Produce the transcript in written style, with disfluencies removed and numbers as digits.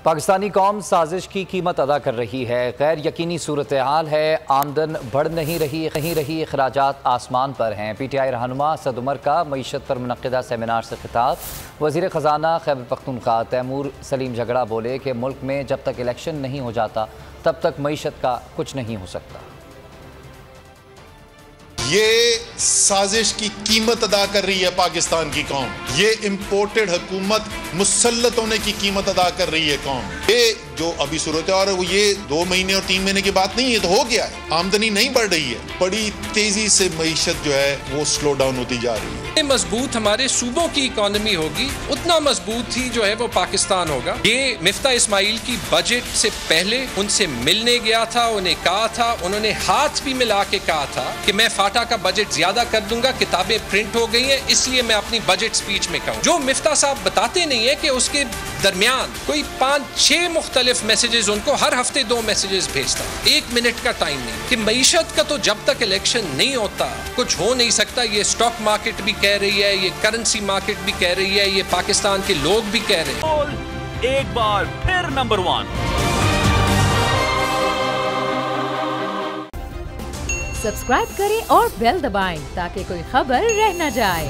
पाकिस्तानी कौम साजिश की कीमत अदा कर रही है। गैर यकीनी सूरत हाल है, आमदन बढ़ नहीं रही, अखराजात आसमान पर हैं। PTI रहनुमा असद उमर का मईशत पर मुनक्किदा सेमिनार से खिताब। वज़ीर ख़जाना खैबर पख्तूनख्वा तैमूर सलीम झगड़ा बोले कि मुल्क में जब तक इलेक्शन नहीं हो जाता तब तक मईशत का कुछ नहीं हो सकता। ये साजिश की कीमत अदा कर रही है पाकिस्तान की कौम। ये इम्पोर्टेड हुकूमत मुसल्लत होने की कीमत अदा कर रही है कौम। ये जो अभी सूरत है, और ये 2 महीने और 3 महीने की बात नहीं है, तो हो गया है। आमदनी नहीं बढ़ रही है, बड़ी तेजी से मईशत जो है वो स्लो डाउन होती जा रही है। मजबूत हमारे सूबों की इकोनॉमी होगी, उतना मजबूत ही जो है वो पाकिस्तान होगा। ये मिफ्ता इस्माइल की बजट से पहले उनसे मिलने गया था, उन्हें कहा था, उन्होंने हाथ भी मिला के कहा था कि मैं फाटा का बजट ज्यादा कर दूंगा, किताबें प्रिंट हो गई हैं, इसलिए मैं अपनी बजट स्पीच में कहूँ। जो मिफ्ता साहब बताते नहीं है कि उसके दरमियान कोई 5-6 मुख्तलिफ मैसेजेस, उनको हर हफ्ते 2 मैसेजेस भेजता, 1 मिनट का टाइम नहीं। कि मईशत का तो जब तक इलेक्शन नहीं होता कुछ हो नहीं सकता। ये स्टॉक मार्केट भी कह रही है, ये करेंसी मार्केट भी कह रही है, ये पाकिस्तान के लोग भी कह रहे हैं। एक बार फिर नंबर 1 सब्सक्राइब करें और बेल दबाएं ताकि कोई खबर रह न जाए।